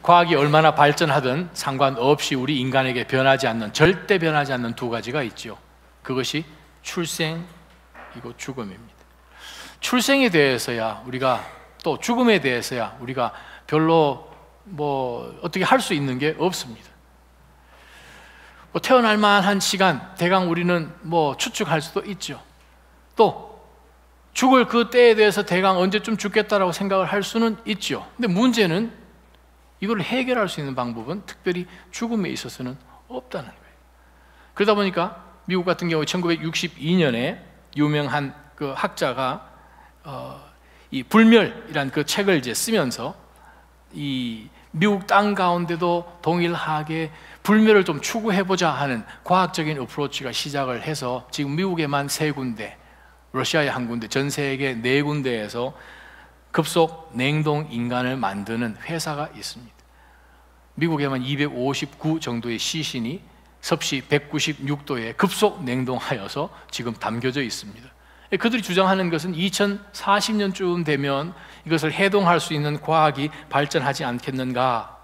과학이 얼마나 발전하든 상관없이 우리 인간에게 변하지 않는, 절대 변하지 않는 두 가지가 있죠. 그것이 출생이고 죽음입니다. 출생에 대해서야 우리가, 또 죽음에 대해서야 우리가 별로 어떻게 할 수 있는 게 없습니다. 태어날 만한 시간 대강 우리는 추측할 수도 있죠. 또 죽을 그 때에 대해서 대강 언제쯤 죽겠다라고 생각을 할 수는 있죠. 근데 문제는 이걸 해결할 수 있는 방법은 특별히 죽음에 있어서는 없다는 거예요. 그러다 보니까 미국 같은 경우 1962년에 유명한 그 학자가 이 불멸이란 그 책을 이제 쓰면서 이 미국 땅 가운데도 동일하게 불멸을 좀 추구해보자 하는 과학적인 어프로치가 시작을 해서 지금 미국에만 3군데, 러시아에 1군데, 전 세계 4군데에서 급속 냉동 인간을 만드는 회사가 있습니다. 미국에만 259 정도의 시신이 섭씨 196도에 급속 냉동하여서 지금 담겨져 있습니다. 그들이 주장하는 것은 2040년쯤 되면 이것을 해동할 수 있는 과학이 발전하지 않겠는가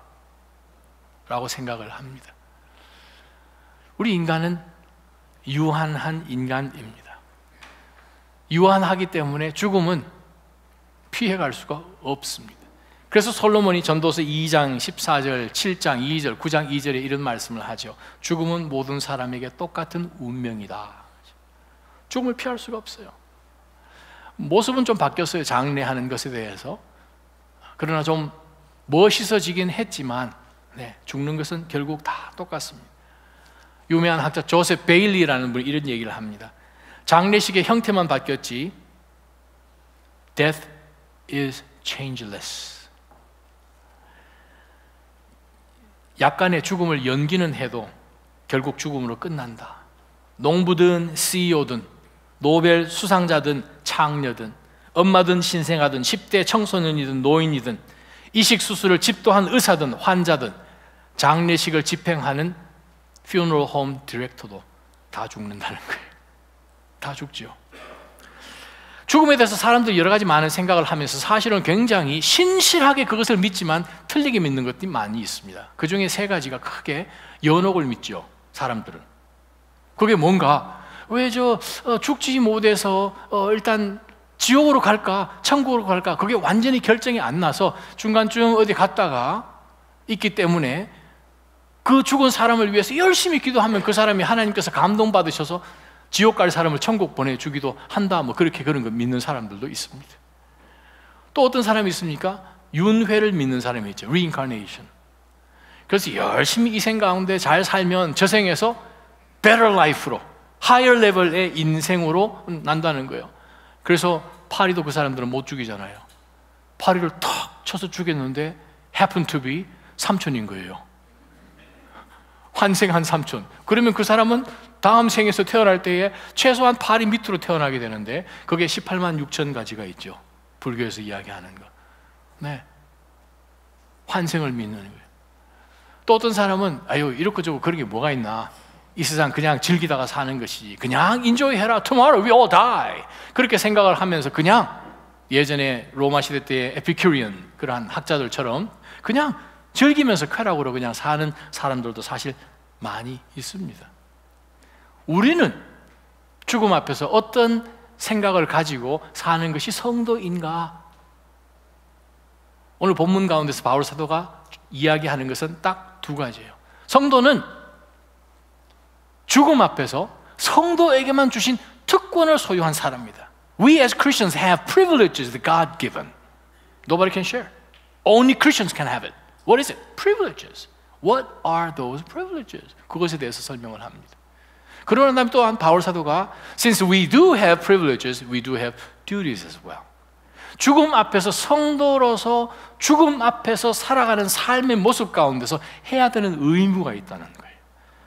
라고 생각을 합니다. 우리 인간은 유한한 인간입니다. 유한하기 때문에 죽음은 피해갈 수가 없습니다. 그래서 솔로몬이 전도서 2장 14절, 7장 2절, 9장 2절에 이런 말씀을 하죠. 죽음은 모든 사람에게 똑같은 운명이다. 죽음을 피할 수가 없어요. 모습은 좀 바뀌었어요, 장례하는 것에 대해서. 그러나 좀 멋있어지긴 했지만 죽는 것은 결국 다 똑같습니다. 유명한 학자 조셉 베일리라는 분이 이런 얘기를 합니다. 장례식의 형태만 바뀌었지 Death is changeless. 약간의 죽음을 연기는 해도 결국 죽음으로 끝난다. 농부든 CEO든 노벨 수상자든 창녀든 엄마든 신생아든 10대 청소년이든 노인이든 이식수술을 집도한 의사든 환자든 장례식을 집행하는 funeral home 디렉터도 다 죽는다는 거예요. 다 죽죠. 죽음에 대해서 사람들이 여러 가지 많은 생각을 하면서 사실은 굉장히 신실하게 그것을 믿지만 틀리게 믿는 것들이 많이 있습니다. 그 중에 3가지가 크게 연옥을 믿죠, 사람들은. 그게 뭔가, 왜 죽지 못해서 일단 지옥으로 갈까 천국으로 갈까 그게 완전히 결정이 안 나서 중간쯤 어디 갔다가 있기 때문에 그 죽은 사람을 위해서 열심히 기도하면 그 사람이 하나님께서 감동받으셔서 지옥 갈 사람을 천국 보내주기도 한다, 그렇게 그런 거 믿는 사람들도 있습니다. 또 어떤 사람이 있습니까? 윤회를 믿는 사람이 있죠. reincarnation. 그래서 열심히 이 생 가운데 잘 살면 저 생에서 better life로, higher level의 인생으로 난다는 거예요. 그래서 파리도 그 사람들은 못 죽이잖아요. 파리를 탁 쳐서 죽였는데 happen to be 삼촌인 거예요. 환생한 삼촌. 그러면 그 사람은 다음 생에서 태어날 때에 최소한 파리 밑으로 태어나게 되는데 그게 18만 6천 가지가 있죠. 불교에서 이야기하는 거. 환생을 믿는 거예요. 또 어떤 사람은 이렇고 저렇고 그런 게 뭐가 있나, 이 세상 그냥 즐기다가 사는 것이지, 그냥 enjoy 해라, tomorrow we all die, 그렇게 생각을 하면서 그냥 예전에 로마 시대 때의 에피큐리언 그러한 학자들처럼 그냥 즐기면서 쾌락으로 그냥 사는 사람들도 사실 많이 있습니다. 우리는 죽음 앞에서 어떤 생각을 가지고 사는 것이 성도인가? 오늘 본문 가운데서 바울 사도가 이야기하는 것은 딱 2가지예요. 성도는 죽음 앞에서 성도에게만 주신 특권을 소유한 사람입니다. We as Christians have privileges that God given. Nobody can share. Only Christians can have it. What is it? Privileges. What are those privileges? 그것에 대해서 설명을 합니다. 그러나 다음에 또한 바울 사도가 Since we do have privileges, we do have duties as well. 죽음 앞에서 성도로서 죽음 앞에서 살아가는 삶의 모습 가운데서 해야 되는 의무가 있다는 거예요.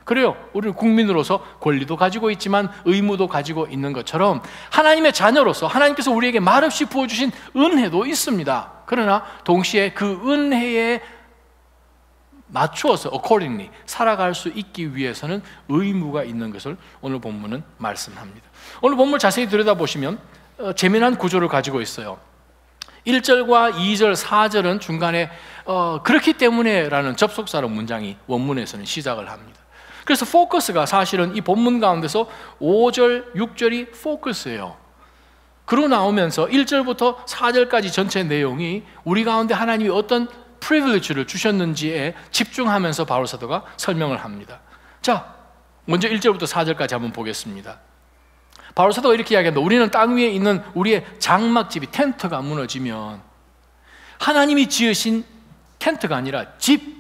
그래요. 우리는 국민으로서 권리도 가지고 있지만 의무도 가지고 있는 것처럼 하나님의 자녀로서 하나님께서 우리에게 말없이 부어주신 은혜도 있습니다. 그러나 동시에 그 은혜에 맞추어서 accordingly 살아갈 수 있기 위해서는 의무가 있는 것을 오늘 본문은 말씀합니다. 오늘 본문을 자세히 들여다보시면 재미난 구조를 가지고 있어요. 1절과 2절, 4절은 중간에 그렇기 때문에 라는 접속사로 문장이 원문에서는 시작을 합니다. 그래서 포커스가 사실은 이 본문 가운데서 5절, 6절이 포커스예요. 그러고 나오면서 1절부터 4절까지 전체 내용이 우리 가운데 하나님이 어떤 프리빌리지를 주셨는지에 집중하면서 바울 사도가 설명을 합니다. 자, 먼저 1절부터 4절까지 한번 보겠습니다. 바울 사도가 이렇게 이야기합니다. 우리는 땅 위에 있는 우리의 장막집이, 텐트가 무너지면 하나님이 지으신 텐트가 아니라 집,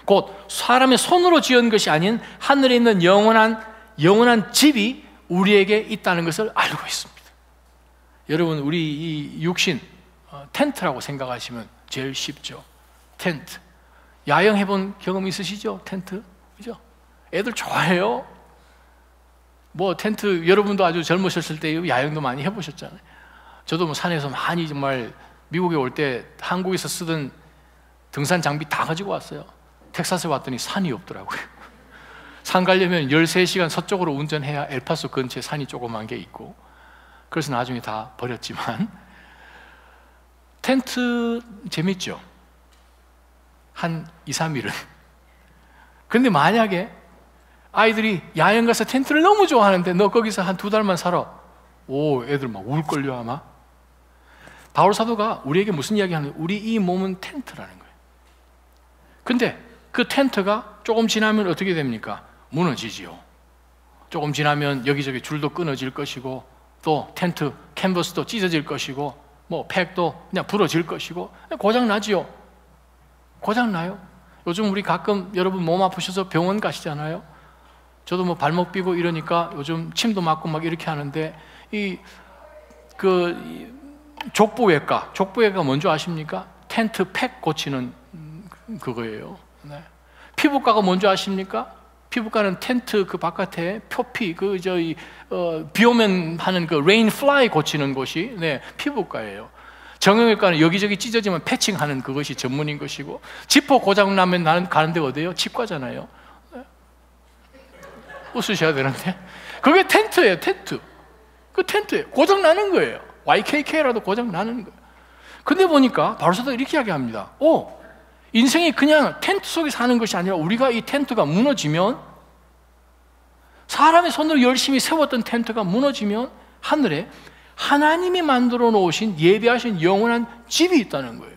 곧 사람의 손으로 지은 것이 아닌 하늘에 있는 영원한 집이 우리에게 있다는 것을 알고 있습니다. 여러분, 우리 이 육신 텐트라고 생각하시면 제일 쉽죠. 텐트. 야영 해본 경험 있으시죠? 텐트, 그죠? 애들 좋아해요. 뭐 텐트, 여러분도 아주 젊으셨을 때 야영도 많이 해보셨잖아요. 저도 뭐 산에서 많이 정말 미국에 올 때 한국에서 쓰던 등산 장비 다 가지고 왔어요. 텍사스에 왔더니 산이 없더라고요. 산 가려면 13시간 서쪽으로 운전해야 엘파소 근처에 산이 조그만 게 있고, 그래서 나중에 다 버렸지만 텐트 재밌죠? 한 2, 3일은. 그런데 만약에 아이들이 야영 가서 텐트를 너무 좋아하는데 너 거기서 한 2달만 살아. 오, 애들 막 울걸요 아마. 바울 사도가 우리에게 무슨 이야기 하는 거예요? 우리 이 몸은 텐트라는 거예요. 근데 그 텐트가 조금 지나면 어떻게 됩니까? 무너지지요. 조금 지나면 여기저기 줄도 끊어질 것이고, 또 텐트 캔버스도 찢어질 것이고, 뭐 팩도 그냥 부러질 것이고, 고장 나지요. 고장 나요. 요즘 우리 가끔 여러분 몸 아프셔서 병원 가시잖아요. 저도 뭐 발목 삐고 이러니까 요즘 침도 맞고 막 이렇게 하는데, 족부외과 뭔지 아십니까? 텐트 팩 고치는 그거예요. 네. 피부과가 뭔지 아십니까? 피부과는 텐트 그 바깥에 표피, 비 오면 하는 그 레인 플라이 고치는 곳이, 네, 피부과예요. 정형외과는 여기저기 찢어지면 패칭하는 그것이 전문인 것이고, 지퍼 고장 나면 나는 가는 데 어디예요? 치과잖아요. 네. 웃으셔야 되는데 그게 텐트예요. 텐트. 그 텐트예요. 고장 나는 거예요. YKK라도 고장 나는 거예요. 근데 보니까 바울 사도가 이렇게 이야기합니다. 인생이 그냥 텐트 속에 사는 것이 아니라 우리가 이 텐트가 무너지면, 사람의 손으로 열심히 세웠던 텐트가 무너지면 하늘에 하나님이 만들어 놓으신 예비하신 영원한 집이 있다는 거예요.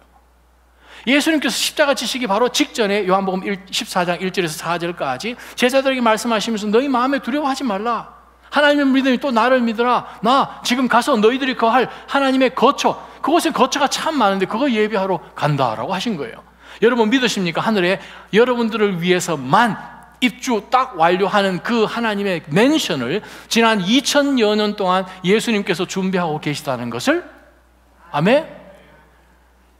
예수님께서 십자가 지시기 바로 직전에 요한복음 14장 1절에서 4절까지 제자들에게 말씀하시면서 너희 마음에 두려워하지 말라. 하나님을 믿으니 또 나를 믿으라. 나 지금 가서 너희들이 거할 하나님의 거처, 그곳에 거처가 참 많은데 그거 예비하러 간다라고 하신 거예요. 여러분 믿으십니까? 하늘에 여러분들을 위해서만 입주 딱 완료하는 그 하나님의 맨션을 지난 2000여 년 동안 예수님께서 준비하고 계시다는 것을, 아멘?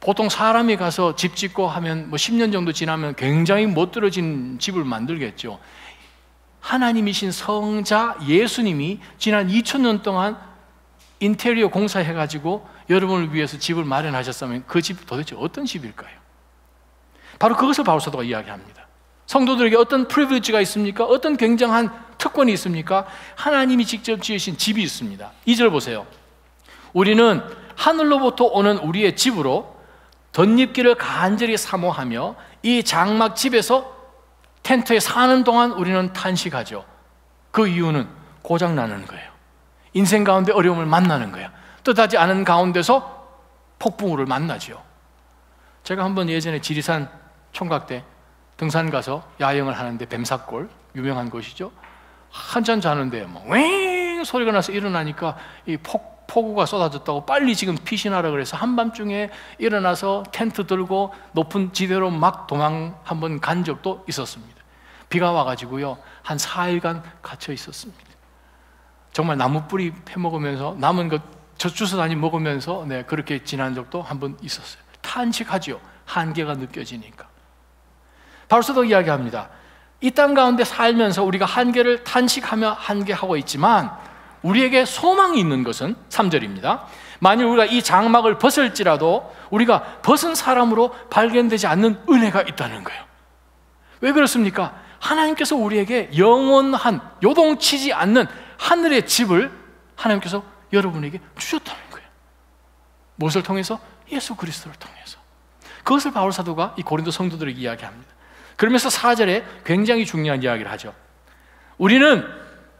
보통 사람이 가서 집 짓고 하면 뭐 10년 정도 지나면 굉장히 멋들어진 집을 만들겠죠. 하나님이신 성자 예수님이 지난 2000년 동안 인테리어 공사해가지고 여러분을 위해서 집을 마련하셨다면 그 집 도대체 어떤 집일까요? 바로 그것을 바울 사도가 이야기합니다. 성도들에게 어떤 프리빌리지가 있습니까? 어떤 굉장한 특권이 있습니까? 하나님이 직접 지으신 집이 있습니다. 2절 보세요. 우리는 하늘로부터 오는 우리의 집으로 덧입기를 간절히 사모하며 이 장막 집에서 텐트에 사는 동안 우리는 탄식하죠. 그 이유는 고장나는 거예요. 인생 가운데 어려움을 만나는 거예요. 뜻하지 않은 가운데서 폭풍우를 만나죠. 제가 한번 예전에 지리산 총각 때 등산 가서 야영을 하는데, 뱀사골 유명한 곳이죠. 한참 자는데 웽 소리가 나서 일어나니까 이 폭우가 쏟아졌다고 빨리 지금 피신하라 그래서 한밤중에 일어나서 텐트 들고 높은 지대로 막 도망 한번 간 적도 있었습니다. 비가 와가지고요 한 4일간 갇혀 있었습니다. 정말 나무 뿌리 패먹으면서 남은 것 주워다니 먹으면서, 네, 그렇게 지난 적도 한번 있었어요. 탄식하지요. 한계가 느껴지니까. 바울 사도가 이야기합니다. 이 땅 가운데 살면서 우리가 한계를 탄식하며 한계하고 있지만 우리에게 소망이 있는 것은 3절입니다. 만일 우리가 이 장막을 벗을지라도 우리가 벗은 사람으로 발견되지 않는 은혜가 있다는 거예요. 왜 그렇습니까? 하나님께서 우리에게 영원한, 요동치지 않는 하늘의 집을 하나님께서 여러분에게 주셨다는 거예요. 무엇을 통해서? 예수 그리스도를 통해서. 그것을 바울 사도가 이 고린도 성도들에게 이야기합니다. 그러면서 4절에 굉장히 중요한 이야기를 하죠. 우리는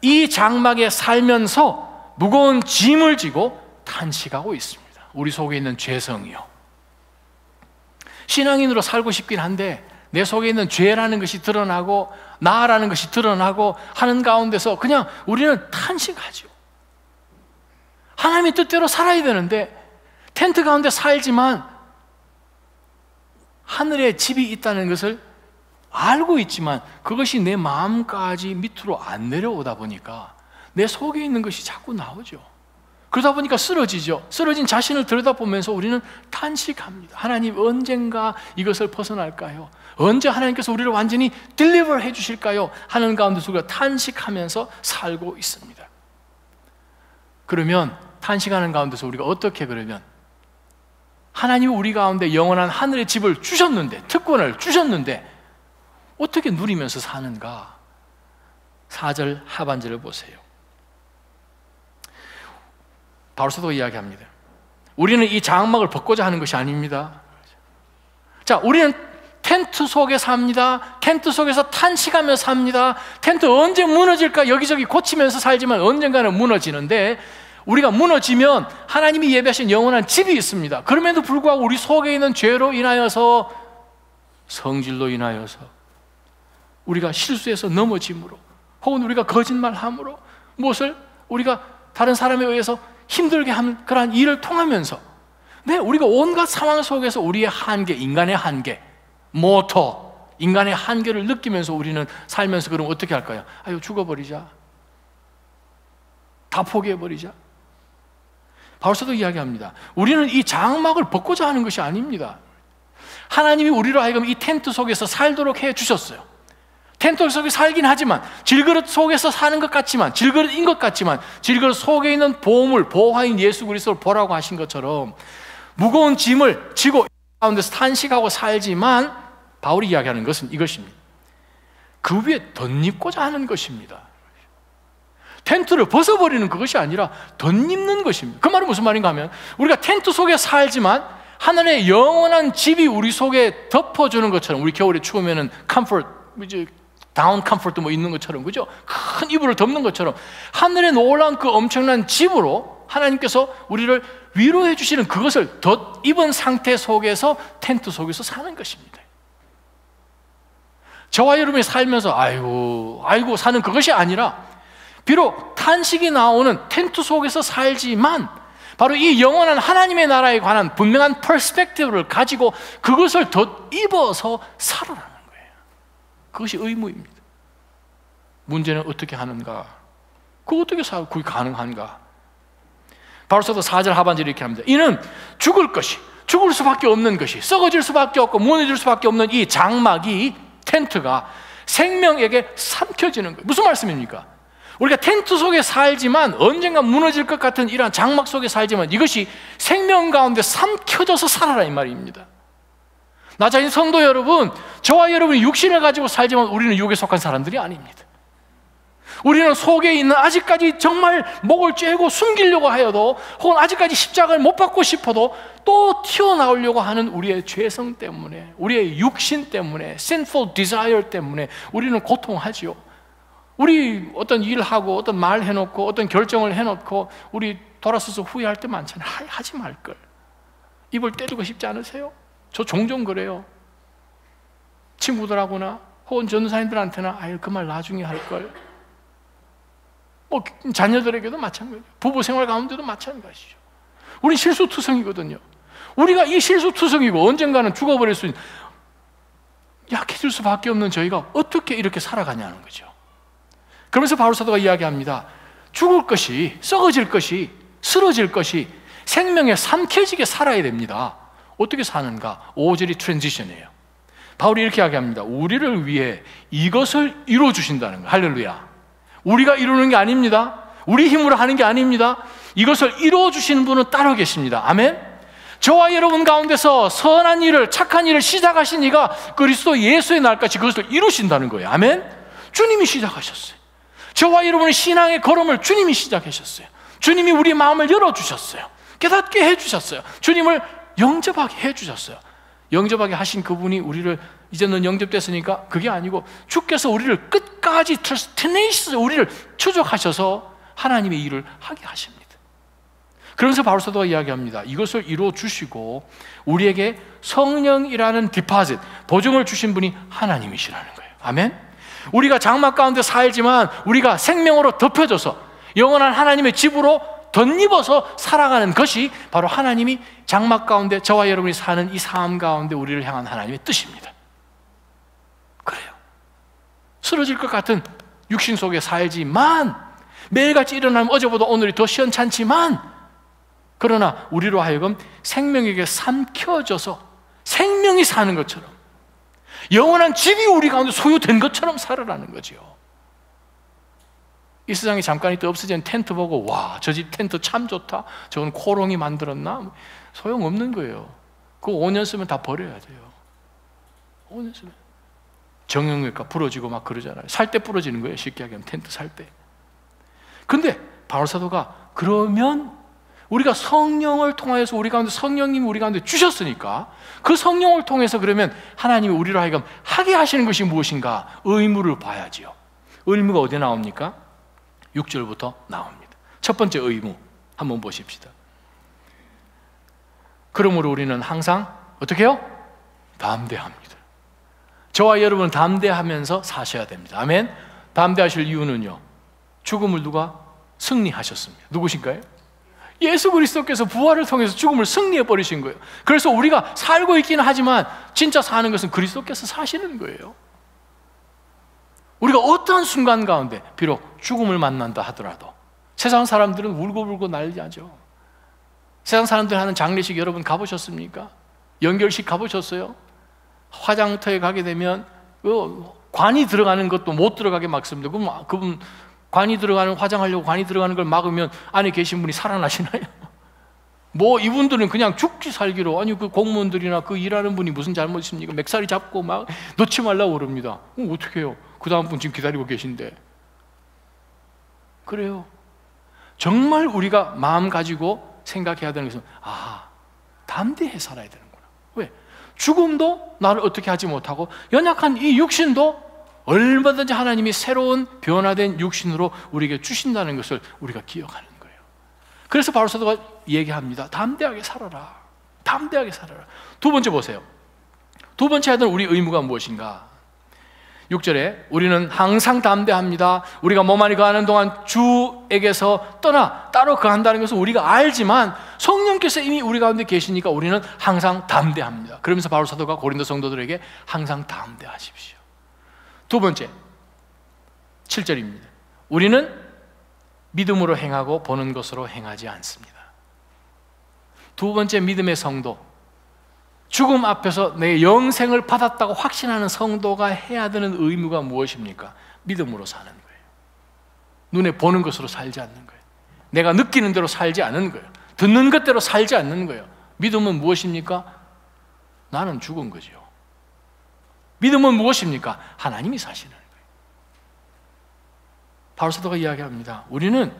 이 장막에 살면서 무거운 짐을 지고 탄식하고 있습니다. 우리 속에 있는 죄성이요. 신앙인으로 살고 싶긴 한데 내 속에 있는 죄라는 것이 드러나고 나라는 것이 드러나고 하는 가운데서 그냥 우리는 탄식하죠. 하나님의 뜻대로 살아야 되는데 텐트 가운데 살지만 하늘에 집이 있다는 것을 알고 있지만 그것이 내 마음까지 밑으로 안 내려오다 보니까 내 속에 있는 것이 자꾸 나오죠. 그러다 보니까 쓰러지죠. 쓰러진 자신을 들여다보면서 우리는 탄식합니다. 하나님 언젠가 이것을 벗어날까요? 언제 하나님께서 우리를 완전히 딜리버 해 주실까요? 하는 가운데서 우리가 탄식하면서 살고 있습니다. 그러면 탄식하는 가운데서 우리가 어떻게 그러면 하나님이 우리 가운데 영원한 하늘의 집을 주셨는데, 특권을 주셨는데 어떻게 누리면서 사는가? 4절 하반절을 보세요. 바울 사도가 이야기합니다. 우리는 이 장막을 벗고자 하는 것이 아닙니다. 자, 우리는 텐트 속에 삽니다. 텐트 속에서 탄식하며 삽니다. 텐트 언제 무너질까 여기저기 고치면서 살지만 언젠가는 무너지는데, 우리가 무너지면 하나님이 예배하신 영원한 집이 있습니다. 그럼에도 불구하고 우리 속에 있는 죄로 인하여서, 성질로 인하여서, 우리가 실수해서 넘어짐으로, 혹은 우리가 거짓말함으로, 무엇을 우리가 다른 사람에 의해서 힘들게 하는 그러한 일을 통하면서, 우리가 온갖 상황 속에서 우리의 한계, 인간의 한계, 모터, 인간의 한계를 느끼면서 우리는 살면서, 그럼 어떻게 할까요? 아유, 죽어버리자, 다 포기해버리자. 바울사도 이야기합니다. 우리는 이 장막을 벗고자 하는 것이 아닙니다. 하나님이 우리로 하여금 이 텐트 속에서 살도록 해주셨어요. 텐트 속에 살긴 하지만, 질그릇 속에서 사는 것 같지만, 질그릇인 것 같지만, 질그릇 속에 있는 보물, 보화인 예수 그리스도를 보라고 하신 것처럼 무거운 짐을 지고 가운데서 탄식하고 살지만, 바울이 이야기하는 것은 이것입니다. 그 위에 덧입고자 하는 것입니다. 텐트를 벗어버리는 그것이 아니라 덧입는 것입니다. 그 말은 무슨 말인가 하면, 우리가 텐트 속에 살지만 하늘의 영원한 집이 우리 속에 덮어주는 것처럼, 우리 겨울에 추우면은 컴포트, 다운 컴포트 뭐 있는 것처럼, 그죠? 큰 이불을 덮는 것처럼 하늘에 놀라운 그 엄청난 집으로 하나님께서 우리를 위로해 주시는 그것을 덧입은 상태 속에서 텐트 속에서 사는 것입니다. 저와 여러분이 살면서 아이고 사는 그것이 아니라, 비록 탄식이 나오는 텐트 속에서 살지만 바로 이 영원한 하나님의 나라에 관한 분명한 퍼스펙티브를 가지고 그것을 덧입어서 살아라는 거예요. 그것이 의무입니다. 문제는 어떻게 하는가? 그거 어떻게 그게 가능한가? 바울사도 4절 하반절에 이렇게 합니다. 이는 죽을 수밖에 없는 것이, 썩어질 수밖에 없고 무너질 수밖에 없는 이 장막이, 텐트가 생명에게 삼켜지는 거예요. 무슨 말씀입니까? 우리가 텐트 속에 살지만, 언젠가 무너질 것 같은 이러한 장막 속에 살지만, 이것이 생명 가운데 삼켜져서 살아라, 이 말입니다. 나 자신 성도 여러분, 저와 여러분이 육신을 가지고 살지만 우리는 육에 속한 사람들이 아닙니다. 우리는 속에 있는, 아직까지 정말 목을 쬐고 숨기려고 하여도, 혹은 아직까지 십자가를 못 받고 싶어도 또 튀어나오려고 하는 우리의 죄성 때문에, 우리의 육신 때문에, sinful desire 때문에 우리는 고통하지요. 우리 어떤 일하고 어떤 말 해놓고 어떤 결정을 해놓고 우리 돌아서서 후회할 때 많잖아요. 하지 말걸. 입을 때리고 싶지 않으세요? 저 종종 그래요. 친구들하고나 혹은 전도사님들한테나 그 말 나중에 할걸. 뭐 자녀들에게도 마찬가지죠. 부부 생활 가운데도 마찬가지죠. 우리 실수투성이거든요. 우리가 이 실수투성이고 언젠가는 죽어버릴 수 있는, 약해질 수밖에 없는 저희가 어떻게 이렇게 살아가냐는 거죠. 그러면서 바울 사도가 이야기합니다. 죽을 것이, 썩어질 것이, 쓰러질 것이 생명에 삼켜지게 살아야 됩니다. 어떻게 사는가? 5절이 트랜지션이에요. 바울이 이렇게 이야기합니다. 우리를 위해 이것을 이루어주신다는 거예요. 할렐루야. 우리가 이루는 게 아닙니다. 우리 힘으로 하는 게 아닙니다. 이것을 이루어주시는 분은 따로 계십니다. 아멘. 저와 여러분 가운데서 선한 일을, 착한 일을 시작하신 이가 그리스도 예수의 날까지 그것을 이루신다는 거예요. 아멘. 주님이 시작하셨어요. 저와 여러분의 신앙의 걸음을 주님이 시작하셨어요. 주님이 우리 마음을 열어주셨어요. 깨닫게 해주셨어요. 주님을 영접하게 해주셨어요. 영접하게 하신 그분이 우리를 이제 넌 영접됐으니까 그게 아니고 주께서 우리를 끝까지 테네이스 우리를 추적하셔서 하나님의 일을 하게 하십니다. 그러면서 바울 사도가 이야기합니다. 이것을 이루어 주시고 우리에게 성령이라는 디파짓, 보증을 주신 분이 하나님이시라는 거예요. 아멘. 우리가 장막 가운데 살지만 우리가 생명으로 덮여져서 영원한 하나님의 집으로 덧입어서 살아가는 것이 바로 하나님이 장막 가운데 저와 여러분이 사는 이 삶 가운데 우리를 향한 하나님의 뜻입니다. 그래요. 쓰러질 것 같은 육신 속에 살지만 매일같이 일어나면 어제보다 오늘이 더 시원찮지만 그러나 우리로 하여금 생명에게 삼켜져서 생명이 사는 것처럼 영원한 집이 우리 가운데 소유된 것처럼 살아라는 거죠. 이 세상에 잠깐 있다 없어진 텐트 보고 와, 저 집 텐트 참 좋다, 저건 코롱이 만들었나? 소용없는 거예요. 그거 5년 쓰면 다 버려야 돼요. 5년 쓰면 정형외과 부러지고 막 그러잖아요. 살 때 부러지는 거예요. 쉽게 얘기하면 텐트 살 때. 근데 바울 사도가 그러면 우리가 성령을 통하여서 우리 가운데 성령님이 우리 가운데 주셨으니까 그 성령을 통해서 그러면 하나님이 우리로 하여금 하게 하시는 것이 무엇인가? 의무를 봐야지요. 의무가 어디에 나옵니까? 6절부터 나옵니다. 첫 번째 의무 한번 보십시다. 그러므로 우리는 항상 어떻게 해요? 담대합니다. 저와 여러분은 담대하면서 사셔야 됩니다. 아멘. 담대하실 이유는요, 죽음을 누가 승리하셨습니다. 누구신가요? 예수 그리스도께서 부활을 통해서 죽음을 승리해 버리신 거예요. 그래서 우리가 살고 있기는 하지만 진짜 사는 것은 그리스도께서 사시는 거예요. 우리가 어떠한 순간 가운데 비록 죽음을 만난다 하더라도 세상 사람들은 울고불고 난리하죠. 세상 사람들 하는 장례식 여러분 가보셨습니까? 연결식 가보셨어요? 화장터에 가게 되면 관이 들어가는 것도 못 들어가게 막습니다. 그럼 그분 관이 들어가는, 화장하려고 관이 들어가는 걸 막으면 안에 계신 분이 살아나시나요? 뭐 이분들은 그냥 죽지 살기로, 아니 그 공무원들이나 그 일하는 분이 무슨 잘못 있습니까? 맥살이 잡고 막 넣지 말라고 그럽니다. 어떻게 해요? 그 다음 분 지금 기다리고 계신데. 그래요. 정말 우리가 마음 가지고 생각해야 되는 것은 담대해 살아야 되는구나. 왜? 죽음도 나를 어떻게 하지 못하고 연약한 이 육신도 얼마든지 하나님이 새로운 변화된 육신으로 우리에게 주신다는 것을 우리가 기억하는 거예요. 그래서 바울 사도가 얘기합니다. 담대하게 살아라. 담대하게 살아라. 두 번째 보세요. 두 번째 해야 되는 우리 의무가 무엇인가? 6절에 우리는 항상 담대합니다. 우리가 몸 안에 거하는 동안 주에게서 떠나 따로 거한다는 것은 우리가 알지만 성령께서 이미 우리 가운데 계시니까 우리는 항상 담대합니다. 그러면서 바울 사도가 고린도 성도들에게 항상 담대하십시오. 두 번째, 7절입니다. 우리는 믿음으로 행하고 보는 것으로 행하지 않습니다. 두 번째 믿음의 성도, 죽음 앞에서 내 영생을 받았다고 확신하는 성도가 해야 되는 의무가 무엇입니까? 믿음으로 사는 거예요. 눈에 보는 것으로 살지 않는 거예요. 내가 느끼는 대로 살지 않는 거예요. 듣는 것대로 살지 않는 거예요. 믿음은 무엇입니까? 나는 죽은 거죠. 믿음은 무엇입니까? 하나님이 사시는 거예요. 바울 사도가 이야기합니다. 우리는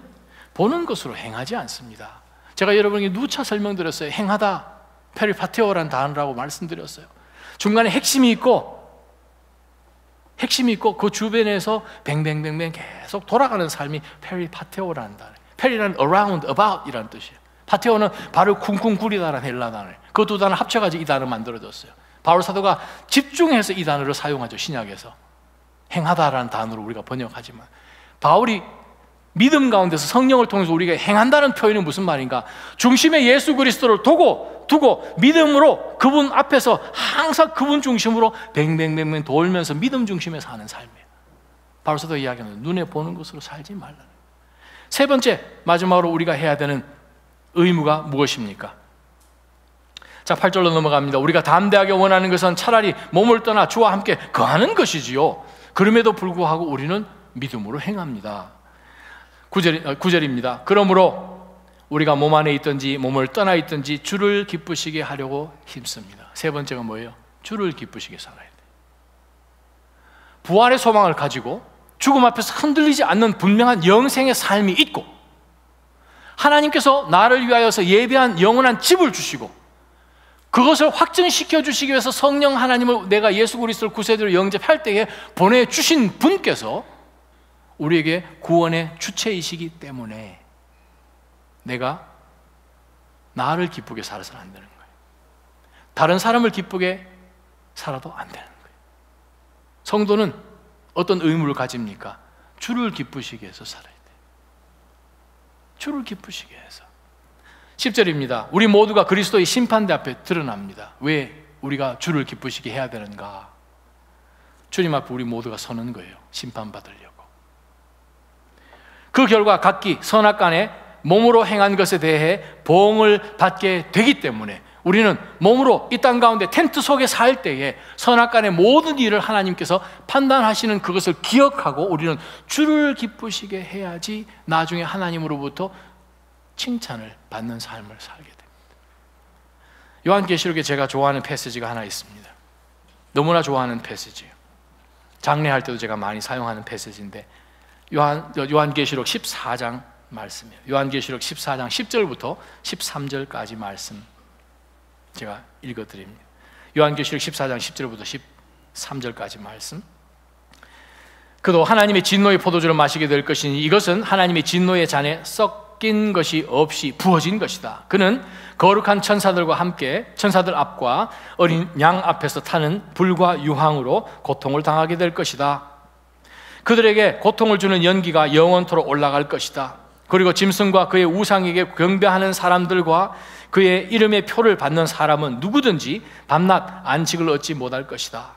보는 것으로 행하지 않습니다. 제가 여러분에게 누차 설명드렸어요. 행하다, 페리파테오라는 단어라고 말씀드렸어요. 중간에 핵심이 있고 그 주변에서 뱅뱅뱅뱅 계속 돌아가는 삶이 페리파테오라는 단어예요. 페리라는 around, about 이라는 뜻이에요. 파테오는 발을 쿵쿵 구리다라는 헬라 단어예요. 그 두 단어 합쳐가지고 이 단어 만들어졌어요. 바울 사도가 집중해서 이 단어를 사용하죠. 신약에서 행하다라는 단어로 우리가 번역하지만 바울이 믿음 가운데서 성령을 통해서 우리가 행한다는 표현이 무슨 말인가? 중심에 예수 그리스도를 두고 믿음으로 그분 앞에서 항상 그분 중심으로 뱅뱅뱅뱅 돌면서 믿음 중심에 사는 삶이에요. 바울 사도가 이야기하는 눈에 보는 것으로 살지 말라는. 세 번째, 마지막으로 우리가 해야 되는 의무가 무엇입니까? 자, 8절로 넘어갑니다. 우리가 담대하게 원하는 것은 차라리 몸을 떠나 주와 함께 거하는 것이지요. 그럼에도 불구하고 우리는 믿음으로 행합니다. 9절입니다. 그러므로 우리가 몸 안에 있든지 몸을 떠나 있든지 주를 기쁘시게 하려고 힘씁니다. 세 번째가 뭐예요? 주를 기쁘시게 살아야 돼요. 부활의 소망을 가지고 죽음 앞에서 흔들리지 않는 분명한 영생의 삶이 있고 하나님께서 나를 위하여서 예배한 영원한 집을 주시고 그것을 확증시켜 주시기 위해서 성령 하나님을 내가 예수 그리스도를 구세주로 영접할 때에 보내주신 분께서 우리에게 구원의 주체이시기 때문에 내가 나를 기쁘게 살아서는 안 되는 거예요. 다른 사람을 기쁘게 살아도 안 되는 거예요. 성도는 어떤 의무를 가집니까? 주를 기쁘시게 해서 살아야 돼요. 주를 기쁘시게 해서. 10절입니다. 우리 모두가 그리스도의 심판대 앞에 드러납니다. 왜 우리가 주를 기쁘시게 해야 되는가? 주님 앞에 우리 모두가 서는 거예요. 심판받으려고. 그 결과 각기 선악간에 몸으로 행한 것에 대해 보응을 받게 되기 때문에 우리는 몸으로 이 땅 가운데 텐트 속에 살 때에 선악간의 모든 일을 하나님께서 판단하시는 그것을 기억하고 우리는 주를 기쁘시게 해야지 나중에 하나님으로부터 칭찬을 받는 삶을 살게 됩니다. 요한계시록에 제가 좋아하는 패시지가 하나 있습니다. 너무나 좋아하는 패시지예요. 장례할 때도 제가 많이 사용하는 패시지인데 요한계시록 14장 말씀이에요. 요한계시록 14장 10절부터 13절까지 말씀 제가 읽어드립니다. 요한계시록 14장 10절부터 13절까지 말씀. 그도 하나님의 진노의 포도주를 마시게 될 것이니 이것은 하나님의 진노의 잔에 섞인 것이 없이 부어진 것이다. 그는 거룩한 천사들과 함께 천사들 앞과 어린 양 앞에서 타는 불과 유황으로 고통을 당하게 될 것이다. 그들에게 고통을 주는 연기가 영원토록 올라갈 것이다. 그리고 짐승과 그의 우상에게 경배하는 사람들과 그의 이름의 표를 받는 사람은 누구든지 밤낮 안식을 얻지 못할 것이다.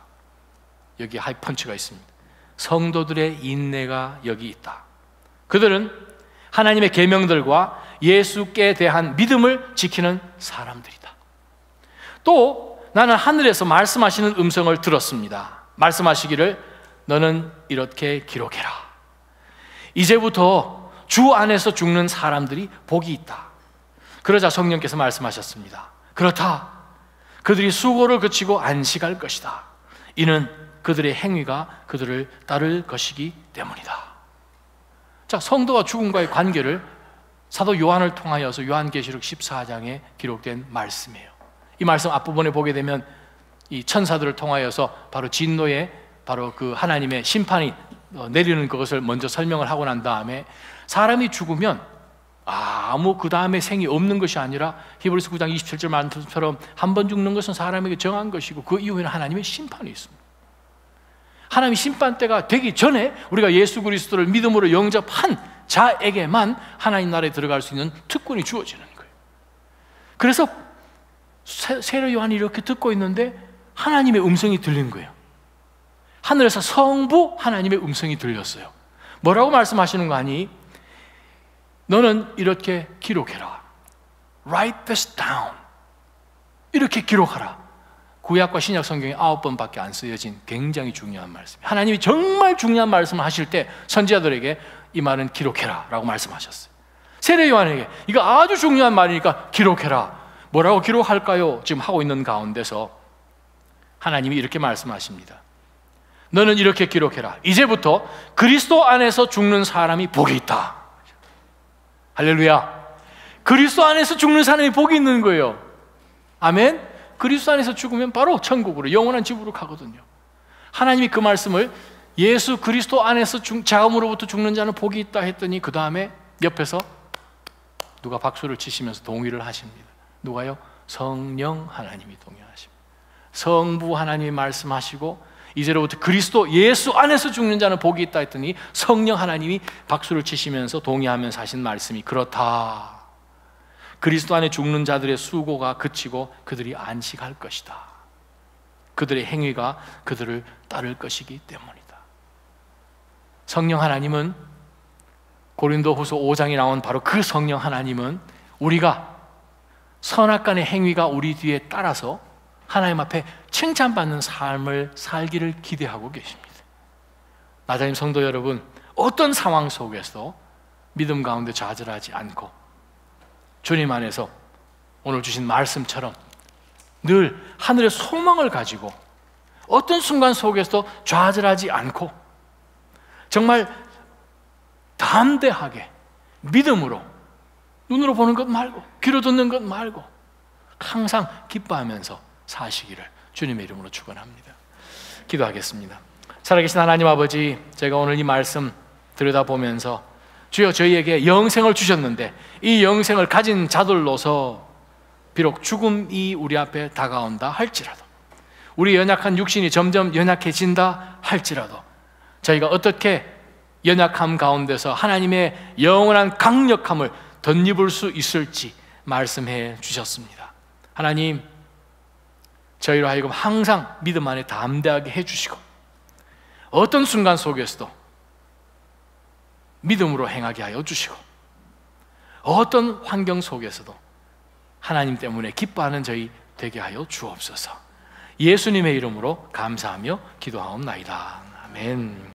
여기 하이펀치가 있습니다. 성도들의 인내가 여기 있다. 그들은 하나님의 계명들과 예수께 대한 믿음을 지키는 사람들이다. 또 나는 하늘에서 말씀하시는 음성을 들었습니다. 말씀하시기를 너는 이렇게 기록해라. 이제부터 주 안에서 죽는 사람들이 복이 있다. 그러자 성령께서 말씀하셨습니다. 그렇다. 그들이 수고를 그치고 안식할 것이다. 이는 그들의 행위가 그들을 따를 것이기 때문이다. 자, 성도와 죽음과의 관계를 사도 요한을 통하여서 요한계시록 14장에 기록된 말씀이에요. 이 말씀 앞부분에 보게 되면 이 천사들을 통하여서 바로 진노의 바로 그 하나님의 심판이 내리는 그것을 먼저 설명을 하고 난 다음에 사람이 죽으면 아무 그 다음에 생이 없는 것이 아니라 히브리서 9장 27절 말씀처럼 한 번 죽는 것은 사람에게 정한 것이고 그 이후에는 하나님의 심판이 있습니다. 하나님의 심판때가 되기 전에 우리가 예수 그리스도를 믿음으로 영접한 자에게만 하나님 나라에 들어갈 수 있는 특권이 주어지는 거예요. 그래서 세례 요한이 이렇게 듣고 있는데 하나님의 음성이 들린 거예요. 하늘에서 성부 하나님의 음성이 들렸어요. 뭐라고 말씀하시는 거 아니? 너는 이렇게 기록해라. Write this down. 이렇게 기록하라. 구약과 신약 성경에 9번밖에 안 쓰여진 굉장히 중요한 말씀이에요. 하나님이 정말 중요한 말씀을 하실 때 선지자들에게 이 말은 기록해라 라고 말씀하셨어요. 세례 요한에게 이거 아주 중요한 말이니까 기록해라. 뭐라고 기록할까요? 지금 하고 있는 가운데서 하나님이 이렇게 말씀하십니다. 너는 이렇게 기록해라. 이제부터 그리스도 안에서 죽는 사람이 복이 있다. 할렐루야. 그리스도 안에서 죽는 사람이 복이 있는 거예요. 아멘. 그리스도 안에서 죽으면 바로 천국으로 영원한 집으로 가거든요. 하나님이 그 말씀을 예수 그리스도 안에서 자음으로부터 죽는 자는 복이 있다 했더니 그 다음에 옆에서 누가 박수를 치시면서 동의를 하십니다. 누가요? 성령 하나님이 동의하십니다. 성부 하나님이 말씀하시고 이제로부터 그리스도 예수 안에서 죽는 자는 복이 있다 했더니 성령 하나님이 박수를 치시면서 동의하면서 하신 말씀이 그렇다. 그리스도 안에 죽는 자들의 수고가 그치고 그들이 안식할 것이다. 그들의 행위가 그들을 따를 것이기 때문이다. 성령 하나님은 고린도후서 5장에 나온 바로 그 성령 하나님은 우리가 선악간의 행위가 우리 뒤에 따라서 하나님 앞에 칭찬받는 삶을 살기를 기대하고 계십니다. 나자님 성도 여러분, 어떤 상황 속에서 믿음 가운데 좌절하지 않고 주님 안에서 오늘 주신 말씀처럼 늘 하늘의 소망을 가지고 어떤 순간 속에서도 좌절하지 않고 정말 담대하게 믿음으로 눈으로 보는 것 말고 귀로 듣는 것 말고 항상 기뻐하면서 사시기를 주님의 이름으로 축원합니다. 기도하겠습니다. 살아계신 하나님 아버지, 제가 오늘 이 말씀 들여다보면서 주여 저희에게 영생을 주셨는데 이 영생을 가진 자들로서 비록 죽음이 우리 앞에 다가온다 할지라도, 우리 연약한 육신이 점점 연약해진다 할지라도 저희가 어떻게 연약함 가운데서 하나님의 영원한 강력함을 덧입을 수 있을지 말씀해 주셨습니다. 하나님, 저희로 하여금 항상 믿음 안에 담대하게 해주시고 어떤 순간 속에서도 믿음으로 행하게 하여 주시고 어떤 환경 속에서도 하나님 때문에 기뻐하는 저희 되게 하여 주옵소서. 예수님의 이름으로 감사하며 기도하옵나이다. 아멘.